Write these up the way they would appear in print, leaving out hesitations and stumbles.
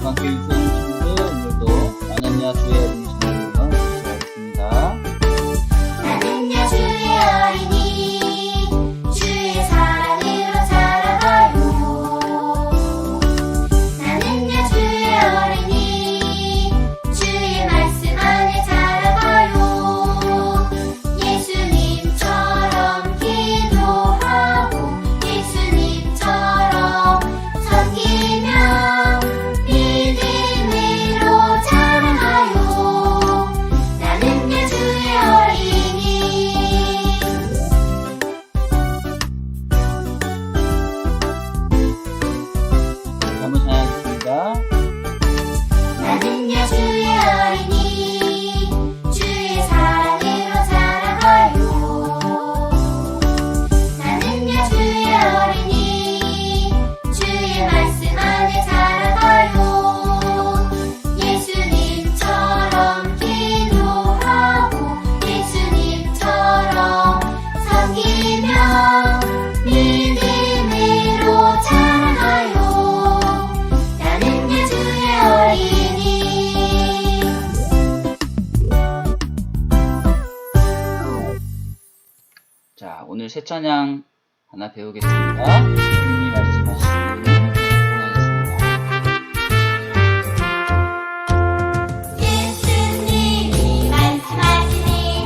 고등학교 6학년 친구들, 오늘도 나는야 주의 어린이 정보를 시작하겠습니다. 나는야 주의 어린이 주의 사랑으로 살아가요. 나는야 주의 어린이 주의 말씀 안에 자라가요. 예수님처럼 기도하고 예수님처럼 섬기며 믿음으로 자라가요. 나는야 주의 어린이. 한번 전하겠습니다. 나는야 주의 어린이 주의 사랑으로 살아가요. 나는야 주의 어린이 주의 말씀 안에 자라가요. 예수님처럼 기도하고 예수님처럼 섬기며 믿음으로 자라가요. 나는야 주의 어린이. 자, 오늘 새 찬양 하나 배우겠습니다. 주님이 말씀하시니 예수님이 말씀하시니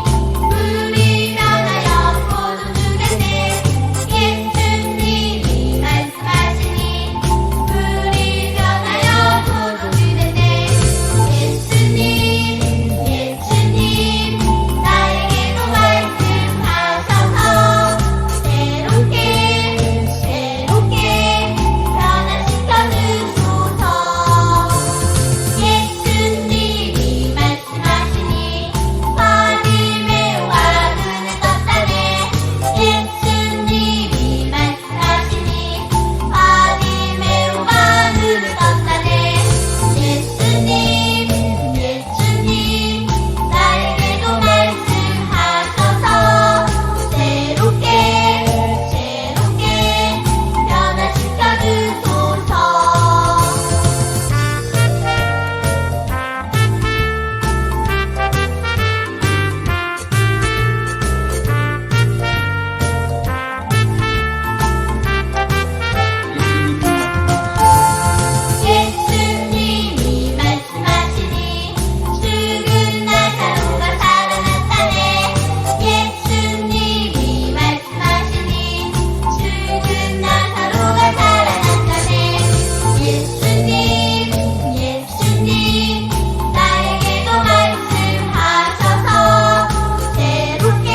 우리 변하여 모두 주겠네. 예수님이 말씀하시니 우리 변하여 모두 주겠네. 예수님 나에게도 말씀하셔서 새롭게 변화시켜 주소서. 예수님이 말씀하시니 어둠의 와그는 떴다네. 예수님이 말씀하시니 어둠의 와그는 떴다네. 예수님 나에게도 말씀하셔서 새롭게 변화시켜 주소서. 예수님이 말씀하시니 죽은 나사로가 살아났다네. 예수님이 말씀하시니 죽은 나사로가 살아났다네. 예수님 나에게도 말씀하셔서 새롭게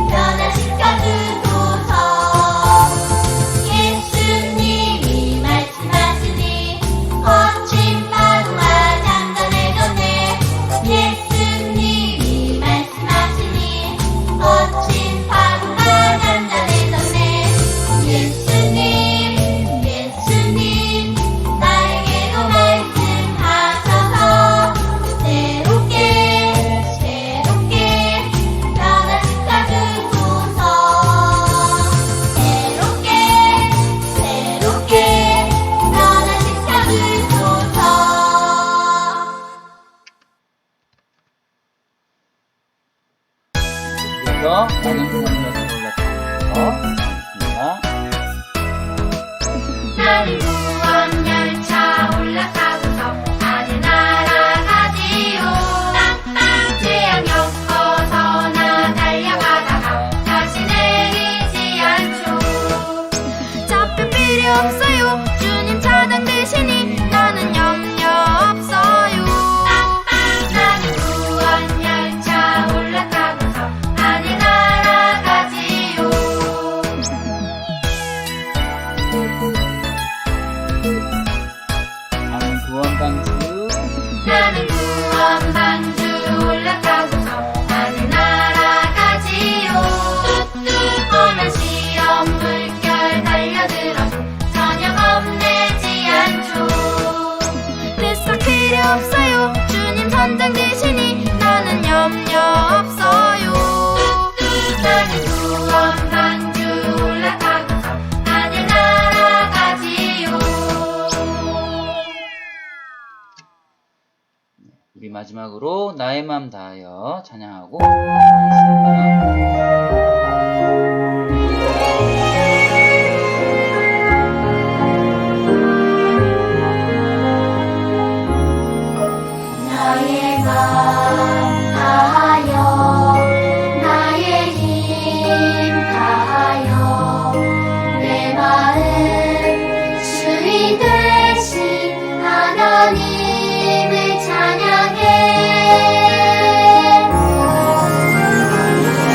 변화시켜 주소서. 예수님이 말씀하시니 거친 파도가 잠잠해졌네. 예수님이 말씀하시니 거친 파도가 잠잠해졌네. 예수님 나에게도 말씀하셔서 새롭게 변화시켜 주소서. 새롭게 변화시켜 주소서. 그래서 다른 사람들한테 올라타서 나는 구원 열차 올라타고서 하늘나라 가지요. 땅땅 재앙 겪어서 나 달려가다가 다시 내리지 않죠. 잡힐 필요 없어요. 주님 차량 되시니 나는 염려 없어요. 땅땅 나는 구원 열차 올라타고서 하늘나라 가지요. 우리 마지막으로 나의 맘 다하여 찬양하고 하겠습니다. 나의 맘 다하여 나의 힘 다하여 내 마음 주인 되신 하나님을 찬양해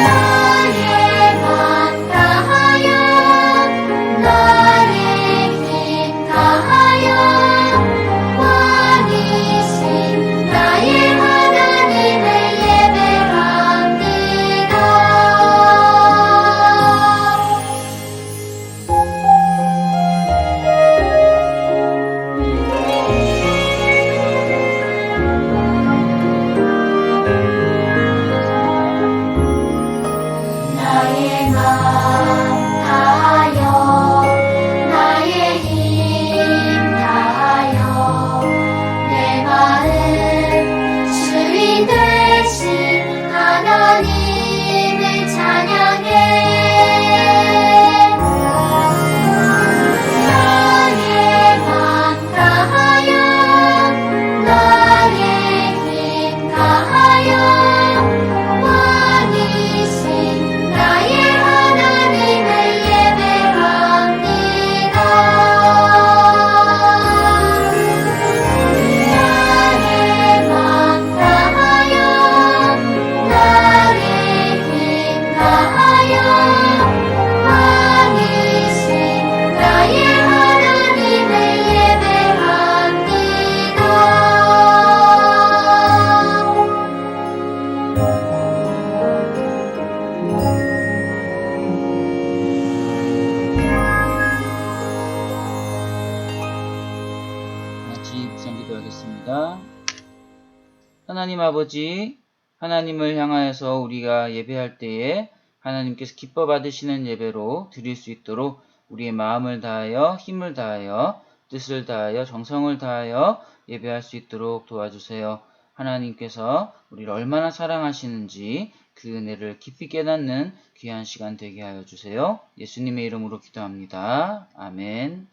나의 맘 다하여 나의 힘 다하여 왕이신 나의 하나님을 예배합니다. 나의 맘 다하여 나의 힘 다하여 내 마음 주인 되신 하나님을 찬양해 나의 맘 다하여 나의 힘 다하여 왕이신 나의 하나님을 예배합니다. 나의 맘 다하여 나의 힘 다하여 왕이신 나의 하나님을 예배합니다. 같이 묵상 기도하겠습니다. 하나님 아버지, 하나님을 향하여서 우리가 예배할 때에 하나님께서 기뻐 받으시는 예배로 드릴 수 있도록 우리의 마음을 다하여 힘을 다하여 뜻을 다하여 정성을 다하여 예배할 수 있도록 도와주세요. 하나님께서 우리를 얼마나 사랑하시는지 그 은혜를 깊이 깨닫는 귀한 시간 되게 하여 주세요. 예수님의 이름으로 기도합니다. 아멘.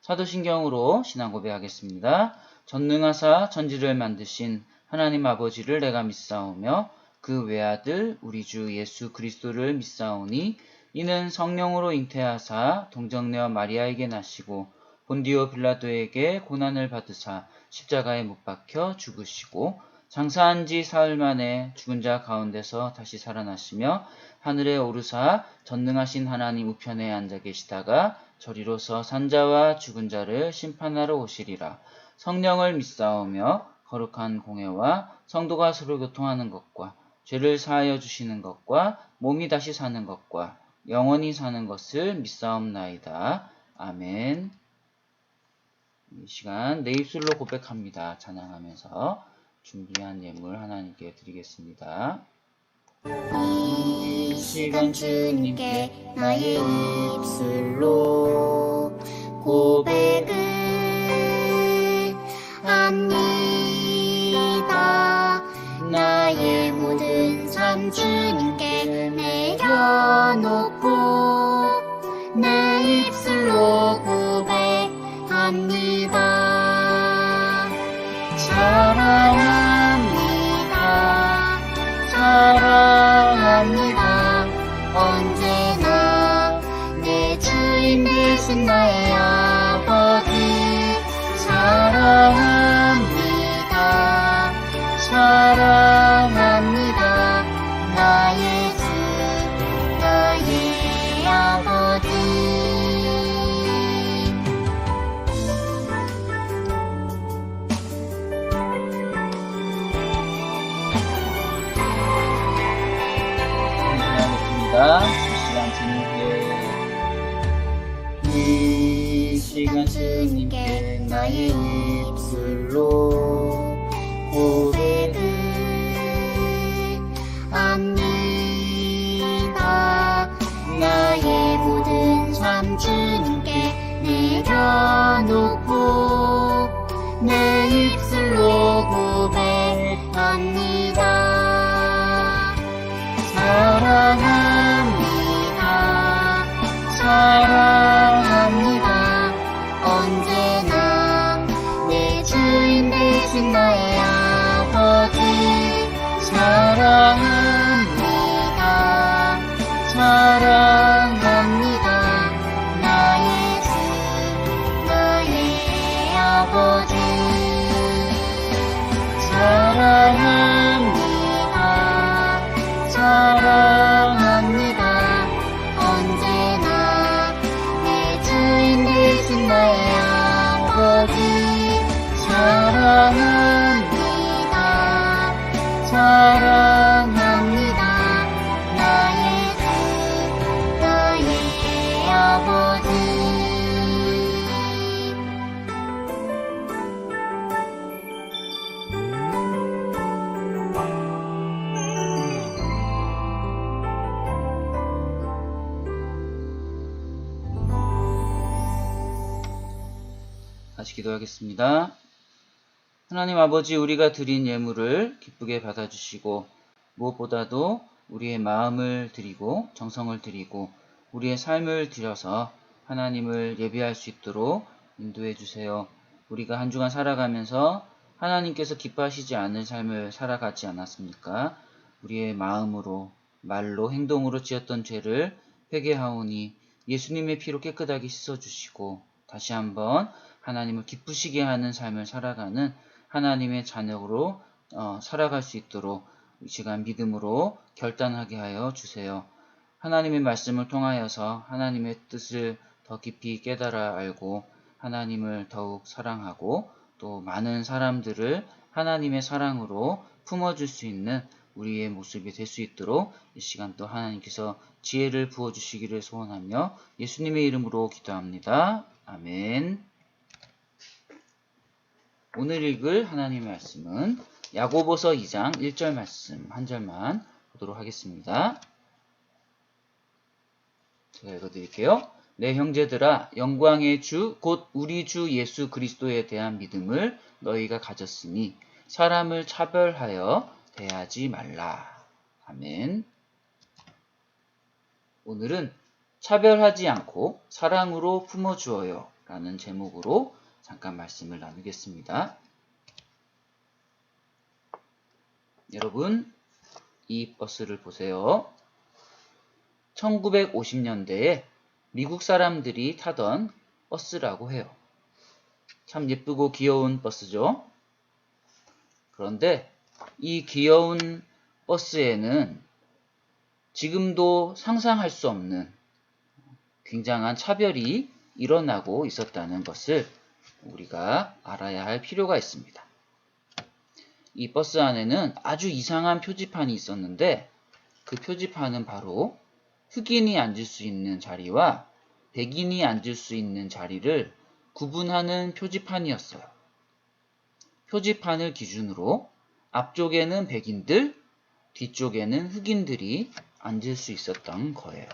사도신경으로 신앙 고백하겠습니다. 전능하사 천지를 만드신 하나님 아버지를 내가 믿사오며 그 외아들 우리 주 예수 그리스도를 믿사오니 이는 성령으로 잉태하사 동정녀 마리아에게 나시고 본디오 빌라도에게 고난을 받으사 십자가에 못 박혀 죽으시고 장사한 지 사흘 만에 죽은 자 가운데서 다시 살아나시며 하늘에 오르사 전능하신 하나님 우편에 앉아 계시다가 저리로서 산자와 죽은 자를 심판하러 오시리라. 성령을 믿사오며 거룩한 공회와 성도가 서로 교통하는 것과 죄를 사하여 주시는 것과 몸이 다시 사는 것과 영원히 사는 것을 믿사옵나이다. 아멘. 이 시간 내 입술로 고백합니다. 찬양하면서 준비한 예물 하나님께 드리겠습니다. 이 시간 주님께 나의 입술로 고백을 합니다. 나의 모든 삶 주님께 내려놓고 내 입술로 고백합니다. 사랑합니다. 사랑합니다. 언제나 내 주인 되신 나의 아버지 사랑합니다. 사랑합니다. 나의 주 나의 아버지. 이 시간 주님께 나의 입술로 고백을 합니다. 나의 모든 삶 주님께 내려놓고 내 입술로 고백 사랑합니다. 나의 주, 나의 아버지. 다시 기도하겠습니다. 하나님 아버지, 우리가 드린 예물을 기쁘게 받아주시고 무엇보다도 우리의 마음을 드리고 정성을 드리고 우리의 삶을 드려서 하나님을 예배할 수 있도록 인도해 주세요. 우리가 한 주간 살아가면서 하나님께서 기뻐하시지 않을 삶을 살아가지 않았습니까? 우리의 마음으로, 말로, 행동으로 지었던 죄를 회개하오니 예수님의 피로 깨끗하게 씻어주시고 다시 한번 하나님을 기쁘시게 하는 삶을 살아가는 하나님의 자녀로 살아갈 수 있도록 이 시간 믿음으로 결단하게 하여 주세요. 하나님의 말씀을 통하여서 하나님의 뜻을 더 깊이 깨달아 알고 하나님을 더욱 사랑하고 또 많은 사람들을 하나님의 사랑으로 품어줄 수 있는 우리의 모습이 될 수 있도록 이 시간 또 하나님께서 지혜를 부어주시기를 소원하며 예수님의 이름으로 기도합니다. 아멘. 오늘 읽을 하나님의 말씀은 야고보서 2장 1절 말씀 한 절만 보도록 하겠습니다. 제가 읽어드릴게요. 내 형제들아, 영광의 주 곧 우리 주 예수 그리스도에 대한 믿음을 너희가 가졌으니 사람을 차별하여 대하지 말라. 아멘. 오늘은 차별하지 않고 사랑으로 품어주어요 라는 제목으로 잠깐 말씀을 나누겠습니다. 여러분, 이 버스를 보세요. 1950년대에 미국 사람들이 타던 버스라고 해요. 참 예쁘고 귀여운 버스죠. 그런데 이 귀여운 버스에는 지금도 상상할 수 없는 굉장한 차별이 일어나고 있었다는 것을 우리가 알아야 할 필요가 있습니다. 이 버스 안에는 아주 이상한 표지판이 있었는데 그 표지판은 바로 흑인이 앉을 수 있는 자리와 백인이 앉을 수 있는 자리를 구분하는 표지판이었어요. 표지판을 기준으로 앞쪽에는 백인들, 뒤쪽에는 흑인들이 앉을 수 있었던 거예요.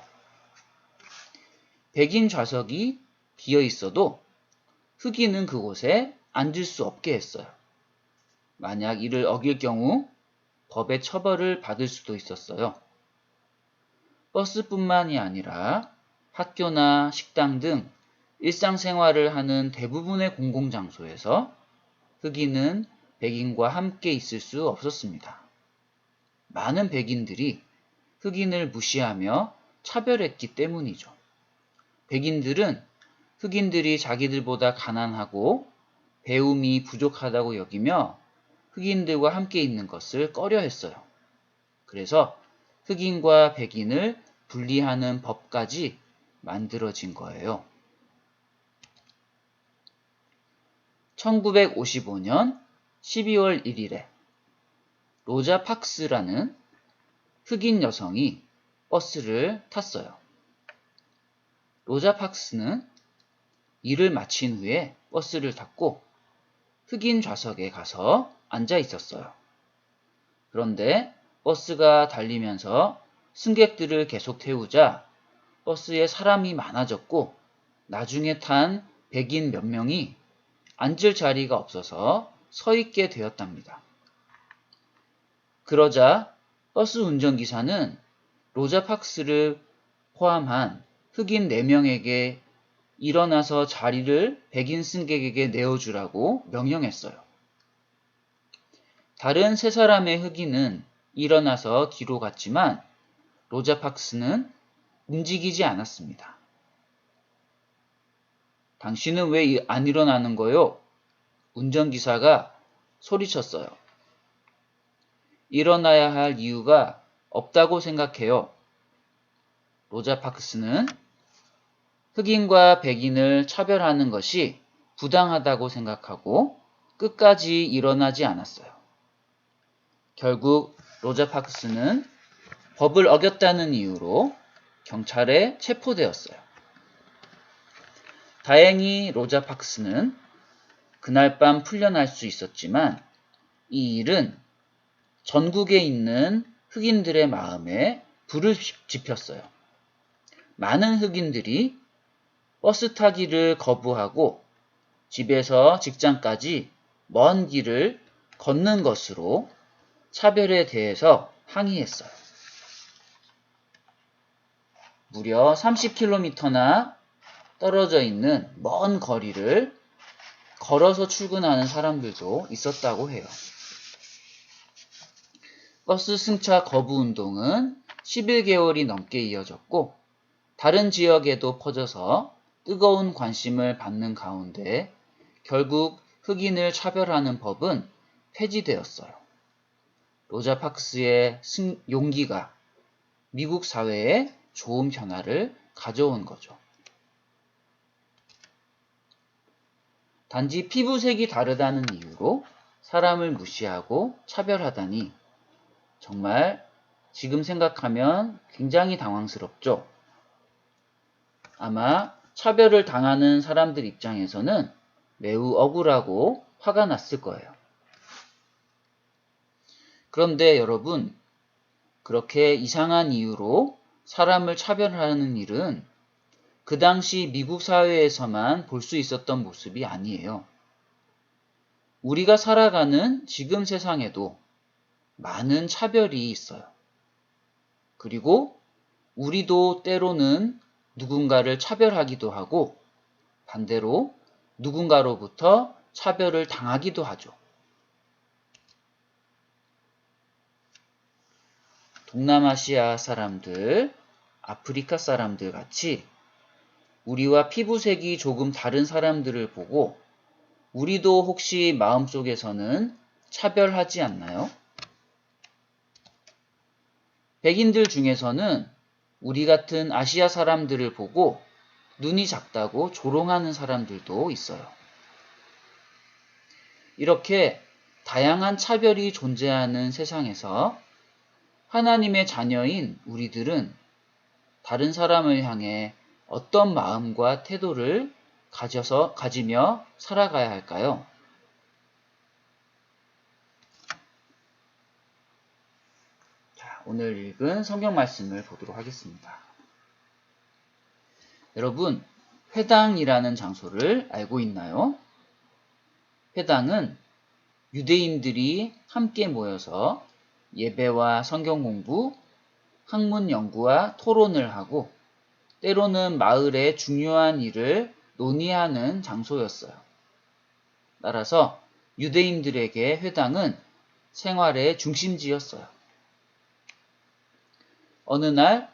백인 좌석이 비어 있어도 흑인은 그곳에 앉을 수 없게 했어요. 만약 이를 어길 경우 법의 처벌을 받을 수도 있었어요. 버스뿐만이 아니라 학교나 식당 등 일상생활을 하는 대부분의 공공장소에서 흑인은 백인과 함께 있을 수 없었습니다. 많은 백인들이 흑인을 무시하며 차별했기 때문이죠. 백인들은 흑인들이 자기들보다 가난하고 배움이 부족하다고 여기며 흑인들과 함께 있는 것을 꺼려했어요. 그래서 흑인과 백인을 분리하는 법까지 만들어진 거예요. 1955년 12월 1일에 로자 팍스라는 흑인 여성이 버스를 탔어요. 로자 팍스는 일을 마친 후에 버스를 탔고 흑인 좌석에 가서 앉아 있었어요. 그런데 버스가 달리면서 승객들을 계속 태우자 버스에 사람이 많아졌고 나중에 탄 백인 몇 명이 앉을 자리가 없어서 서 있게 되었답니다. 그러자 버스 운전기사는 로자 팍스를 포함한 흑인 4명에게 일어나서 자리를 백인 승객에게 내어주라고 명령했어요. 다른 3사람의 흑인은 일어나서 뒤로 갔지만 로자 팍스는 움직이지 않았습니다. 당신은 왜 안 일어나는 거요? 운전기사가 소리쳤어요. 일어나야 할 이유가 없다고 생각해요. 로자 팍스는 흑인과 백인을 차별하는 것이 부당하다고 생각하고 끝까지 일어나지 않았어요. 결국 로자 파크스는 법을 어겼다는 이유로 경찰에 체포되었어요. 다행히 로자 파크스는 그날 밤 풀려날 수 있었지만 이 일은 전국에 있는 흑인들의 마음에 불을 지폈어요. 많은 흑인들이 버스 타기를 거부하고 집에서 직장까지 먼 길을 걷는 것으로 차별에 대해서 항의했어요. 무려 30km나 떨어져 있는 먼 거리를 걸어서 출근하는 사람들도 있었다고 해요. 버스 승차 거부 운동은 11개월이 넘게 이어졌고 다른 지역에도 퍼져서 뜨거운 관심을 받는 가운데 결국 흑인을 차별하는 법은 폐지되었어요. 로자 파크스의 용기가 미국 사회에 좋은 변화를 가져온 거죠. 단지 피부색이 다르다는 이유로 사람을 무시하고 차별하다니 정말 지금 생각하면 굉장히 당황스럽죠. 아마 차별을 당하는 사람들 입장에서는 매우 억울하고 화가 났을 거예요. 그런데 여러분, 그렇게 이상한 이유로 사람을 차별하는 일은 그 당시 미국 사회에서만 볼 수 있었던 모습이 아니에요. 우리가 살아가는 지금 세상에도 많은 차별이 있어요. 그리고 우리도 때로는 누군가를 차별하기도 하고 반대로 누군가로부터 차별을 당하기도 하죠. 동남아시아 사람들, 아프리카 사람들 같이 우리와 피부색이 조금 다른 사람들을 보고 우리도 혹시 마음속에서는 차별하지 않나요? 백인들 중에서는 우리 같은 아시아 사람들을 보고 눈이 작다고 조롱하는 사람들도 있어요. 이렇게 다양한 차별이 존재하는 세상에서 하나님의 자녀인 우리들은 다른 사람을 향해 어떤 마음과 태도를 가지며 살아가야 할까요? 자, 오늘 읽은 성경 말씀을 보도록 하겠습니다. 여러분, 회당이라는 장소를 알고 있나요? 회당은 유대인들이 함께 모여서 예배와 성경 공부, 학문 연구와 토론을 하고 때로는 마을의 중요한 일을 논의하는 장소였어요. 따라서 유대인들에게 회당은 생활의 중심지였어요. 어느 날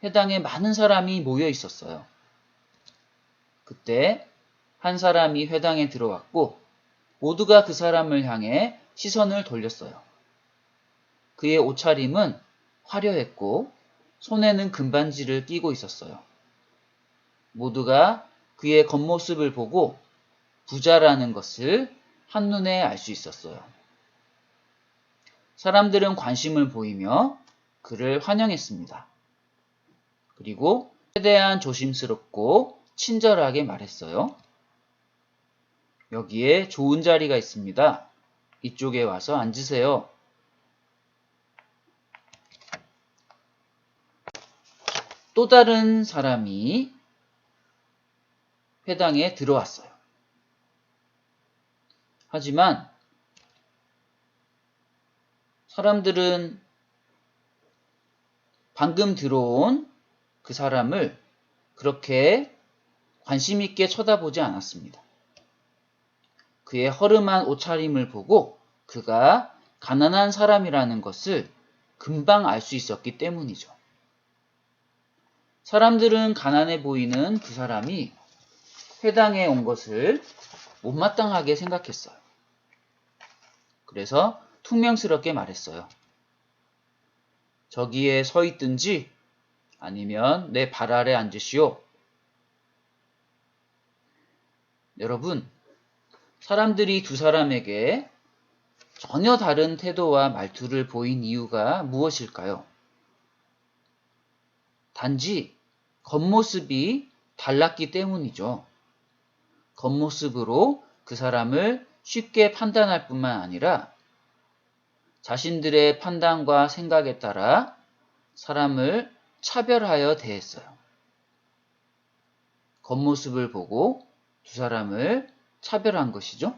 회당에 많은 사람이 모여 있었어요. 그때 한 사람이 회당에 들어왔고 모두가 그 사람을 향해 시선을 돌렸어요. 그의 옷차림은 화려했고 손에는 금반지를 끼고 있었어요. 모두가 그의 겉모습을 보고 부자라는 것을 한눈에 알 수 있었어요. 사람들은 관심을 보이며 그를 환영했습니다. 그리고 최대한 조심스럽고 친절하게 말했어요. 여기에 좋은 자리가 있습니다. 이쪽에 와서 앉으세요. 또 다른 사람이 회당에 들어왔어요. 하지만 사람들은 방금 들어온 그 사람을 그렇게 관심 있게 쳐다보지 않았습니다. 그의 허름한 옷차림을 보고 그가 가난한 사람이라는 것을 금방 알 수 있었기 때문이죠. 사람들은 가난해 보이는 그 사람이 회당에 온 것을 못마땅하게 생각했어요. 그래서 퉁명스럽게 말했어요. 저기에 서 있든지 아니면 내 발 아래 앉으시오. 여러분, 사람들이 두 사람에게 전혀 다른 태도와 말투를 보인 이유가 무엇일까요? 단지 겉모습이 달랐기 때문이죠. 겉모습으로 그 사람을 쉽게 판단할 뿐만 아니라 자신들의 판단과 생각에 따라 사람을 차별하여 대했어요. 겉모습을 보고 두 사람을 차별한 것이죠.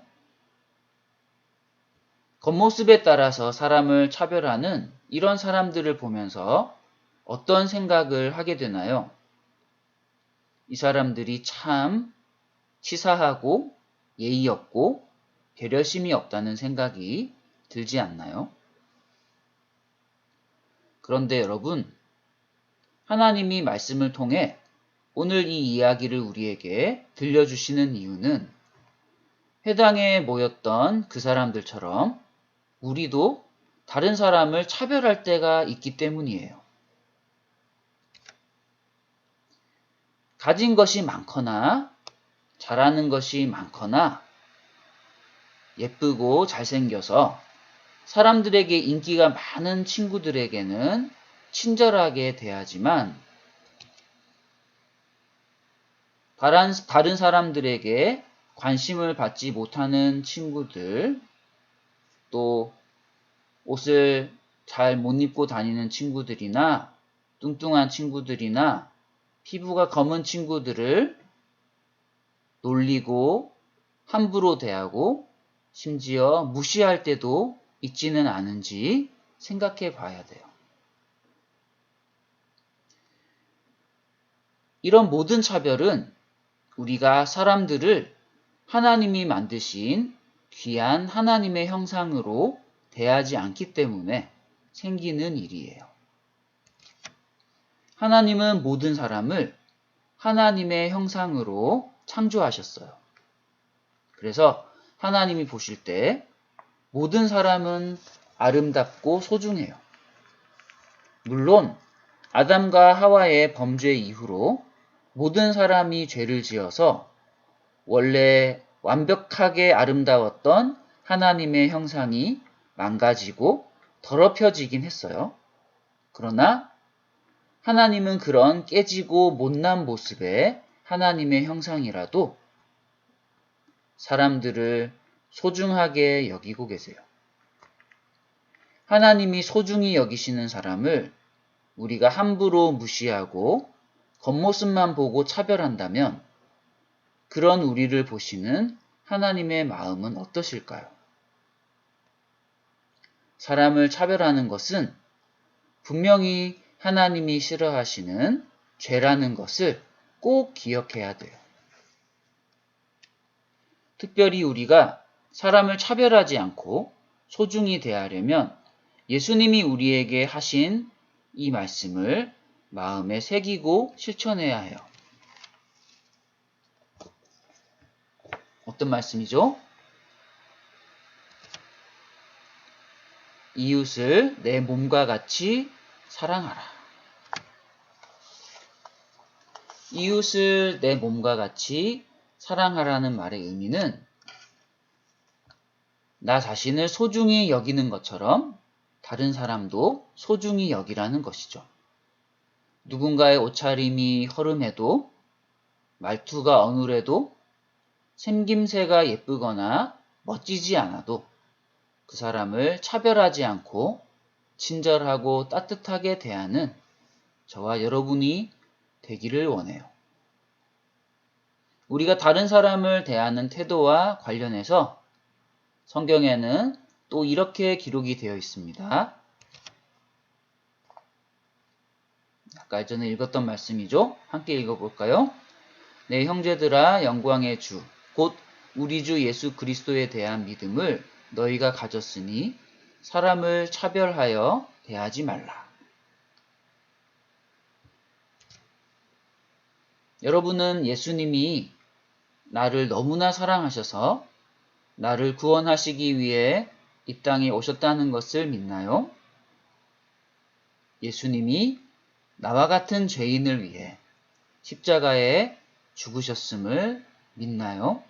겉모습에 따라서 사람을 차별하는 이런 사람들을 보면서 어떤 생각을 하게 되나요? 이 사람들이 참 치사하고 예의 없고 배려심이 없다는 생각이 들지 않나요? 그런데 여러분, 하나님이 말씀을 통해 오늘 이 이야기를 우리에게 들려주시는 이유는 회당에 모였던 그 사람들처럼 우리도 다른 사람을 차별할 때가 있기 때문이에요. 가진 것이 많거나 잘하는 것이 많거나 예쁘고 잘생겨서 사람들에게 인기가 많은 친구들에게는 친절하게 대하지만 다른 사람들에게 관심을 받지 못하는 친구들, 또 옷을 잘 못 입고 다니는 친구들이나 뚱뚱한 친구들이나 피부가 검은 친구들을 놀리고 함부로 대하고 심지어 무시할 때도 있지는 않은지 생각해 봐야 돼요. 이런 모든 차별은 우리가 사람들을 하나님이 만드신 귀한 하나님의 형상으로 대하지 않기 때문에 생기는 일이에요. 하나님은 모든 사람을 하나님의 형상으로 창조하셨어요. 그래서 하나님이 보실 때 모든 사람은 아름답고 소중해요. 물론 아담과 하와의 범죄 이후로 모든 사람이 죄를 지어서 원래 완벽하게 아름다웠던 하나님의 형상이 망가지고 더럽혀지긴 했어요. 그러나 하나님은 그런 깨지고 못난 모습의 하나님의 형상이라도 사람들을 소중하게 여기고 계세요. 하나님이 소중히 여기시는 사람을 우리가 함부로 무시하고 겉모습만 보고 차별한다면 그런 우리를 보시는 하나님의 마음은 어떠실까요? 사람을 차별하는 것은 분명히 하나님이 싫어하시는 죄라는 것을 꼭 기억해야 돼요. 특별히 우리가 사람을 차별하지 않고 소중히 대하려면 예수님이 우리에게 하신 이 말씀을 마음에 새기고 실천해야 해요. 어떤 말씀이죠? 이웃을 내 몸과 같이 사랑하라. 이웃을 내 몸과 같이 사랑하라는 말의 의미는 나 자신을 소중히 여기는 것처럼 다른 사람도 소중히 여기라는 것이죠. 누군가의 옷차림이 허름해도 말투가 어눌해도 생김새가 예쁘거나 멋지지 않아도 그 사람을 차별하지 않고 친절하고 따뜻하게 대하는 저와 여러분이 되기를 원해요. 우리가 다른 사람을 대하는 태도와 관련해서 성경에는 또 이렇게 기록이 되어 있습니다. 아까 전에 읽었던 말씀이죠. 함께 읽어볼까요? 내 형제들아 영광의 주, 곧 우리 주 예수 그리스도에 대한 믿음을 너희가 가졌으니 사람을 차별하여 대하지 말라. 여러분은 예수님이 나를 너무나 사랑하셔서 나를 구원하시기 위해 이 땅에 오셨다는 것을 믿나요? 예수님이 나와 같은 죄인을 위해 십자가에 죽으셨음을 믿나요?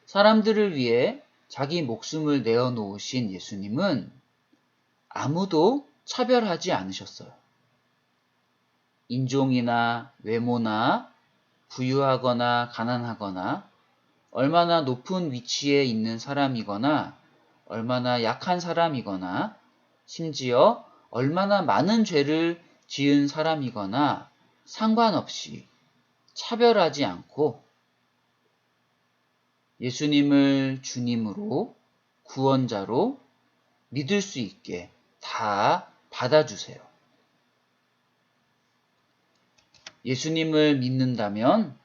사람들을 위해 자기 목숨을 내어놓으신 예수님은 아무도 차별하지 않으셨어요. 인종이나 외모나 부유하거나 가난하거나 얼마나 높은 위치에 있는 사람이거나 얼마나 약한 사람이거나 심지어 얼마나 많은 죄를 지은 사람이거나 상관없이 차별하지 않고 예수님을 주님으로 구원자로 믿을 수 있게 다 받아주세요. 예수님을 믿는다면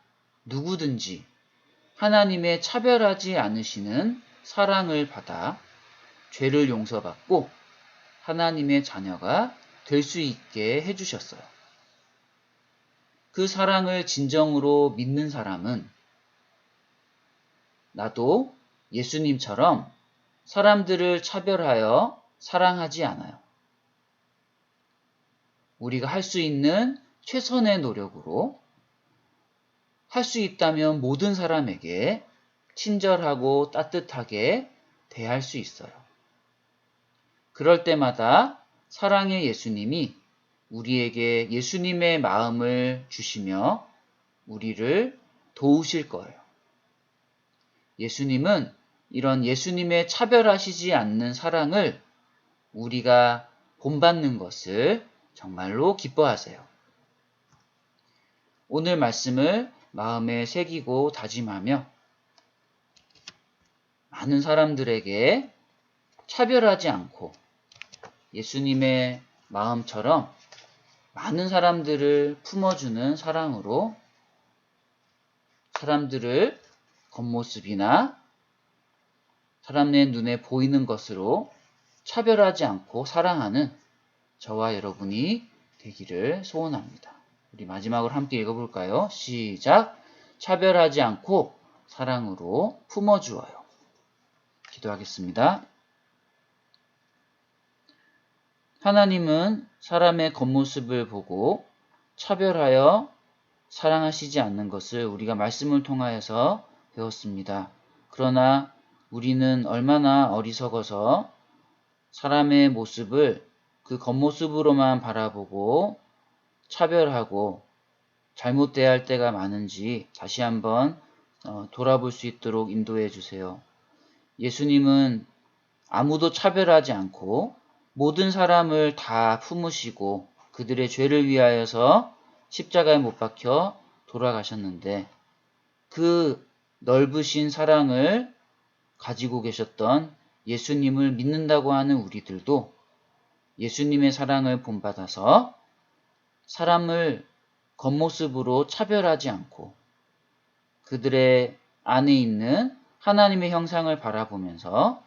누구든지 하나님의 차별하지 않으시는 사랑을 받아 죄를 용서받고 하나님의 자녀가 될 수 있게 해주셨어요. 그 사랑을 진정으로 믿는 사람은 나도 예수님처럼 사람들을 차별하여 사랑하지 않아요. 우리가 할 수 있는 최선의 노력으로 할 수 있다면 모든 사람에게 친절하고 따뜻하게 대할 수 있어요. 그럴 때마다 사랑의 예수님이 우리에게 예수님의 마음을 주시며 우리를 도우실 거예요. 예수님은 이런 예수님의 차별하시지 않는 사랑을 우리가 본받는 것을 정말로 기뻐하세요. 오늘 말씀을 마음에 새기고 다짐하며 많은 사람들에게 차별하지 않고 예수님의 마음처럼 많은 사람들을 품어주는 사랑으로 사람들을 겉모습이나 사람의 눈에 보이는 것으로 차별하지 않고 사랑하는 저와 여러분이 되기를 소원합니다. 우리 마지막으로 함께 읽어볼까요? 시작! 차별하지 않고 사랑으로 품어주어요. 기도하겠습니다. 하나님은 사람의 겉모습을 보고 차별하여 사랑하시지 않는 것을 우리가 말씀을 통하여서 배웠습니다. 그러나 우리는 얼마나 어리석어서 사람의 모습을 그 겉모습으로만 바라보고 차별하고 잘못 대할 때가 많은지 다시 한번 돌아볼 수 있도록 인도해 주세요. 예수님은 아무도 차별하지 않고 모든 사람을 다 품으시고 그들의 죄를 위하여서 십자가에 못 박혀 돌아가셨는데 그 넓으신 사랑을 가지고 계셨던 예수님을 믿는다고 하는 우리들도 예수님의 사랑을 본받아서 사람을 겉모습으로 차별하지 않고 그들의 안에 있는 하나님의 형상을 바라보면서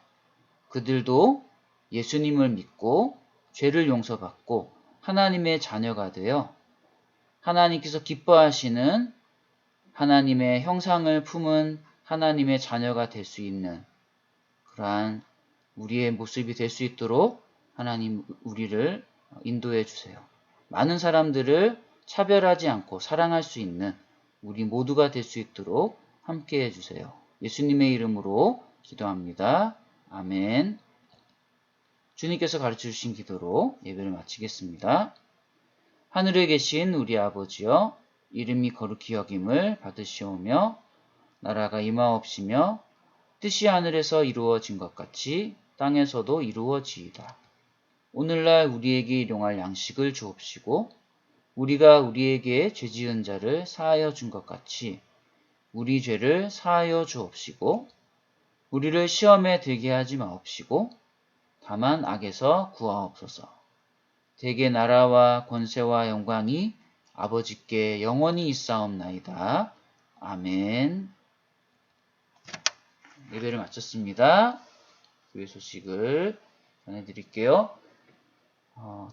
그들도 예수님을 믿고 죄를 용서받고 하나님의 자녀가 되어 하나님께서 기뻐하시는 하나님의 형상을 품은 하나님의 자녀가 될 수 있는 그러한 우리의 모습이 될 수 있도록 하나님 우리를 인도해 주세요. 많은 사람들을 차별하지 않고 사랑할 수 있는 우리 모두가 될 수 있도록 함께 해주세요. 예수님의 이름으로 기도합니다. 아멘. 주님께서 가르쳐주신 기도로 예배를 마치겠습니다. 하늘에 계신 우리 아버지여, 이름이 거룩히 여김을 받으시오며 나라가 임하옵시며 뜻이 하늘에서 이루어진 것 같이 땅에서도 이루어지이다. 오늘날 우리에게 일용할 양식을 주옵시고 우리가 우리에게 죄지은 자를 사하여 준 것 같이 우리 죄를 사하여 주옵시고 우리를 시험에 들게 하지 마옵시고 다만 악에서 구하옵소서. 대개 나라와 권세와 영광이 아버지께 영원히 있사옵나이다. 아멘. 예배를 마쳤습니다. 교회 소식을 전해드릴게요.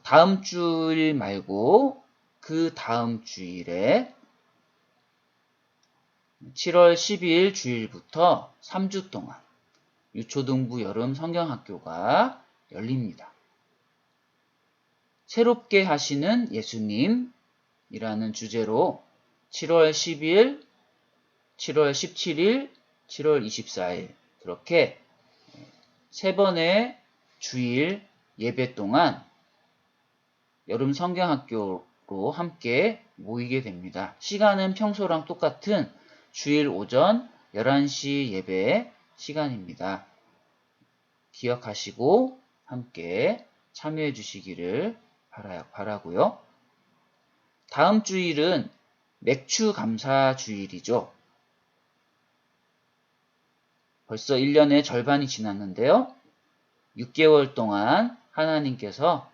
다음 주일 말고 그 다음 주일에 7월 12일 주일부터 3주 동안 유초등부 여름 성경학교가 열립니다. 새롭게 하시는 예수님이라는 주제로 7월 10일, 7월 17일, 7월 24일 그렇게 3번의 주일 예배 동안 여름 성경학교로 함께 모이게 됩니다. 시간은 평소랑 똑같은 주일 오전 11시 예배 시간입니다. 기억하시고 함께 참여해 주시기를 바라고요. 다음 주일은 맥주 감사 주일이죠. 벌써 1년의 절반이 지났는데요. 6개월 동안 하나님께서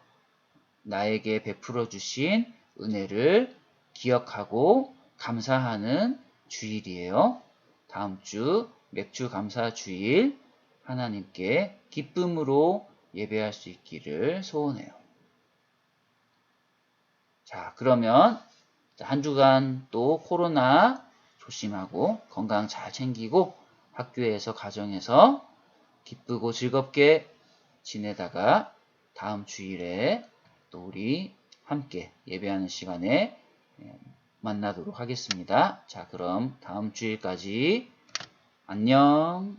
나에게 베풀어 주신 은혜를 기억하고 감사하는 주일이에요. 다음 주 맥주 감사 주일 하나님께 기쁨으로 예배할 수 있기를 소원해요. 자, 그러면 한 주간 또 코로나 조심하고 건강 잘 챙기고 학교에서 가정에서 기쁘고 즐겁게 지내다가 다음 주일에 또 우리 함께 예배하는 시간에 만나도록 하겠습니다. 자, 그럼 다음 주일까지 안녕.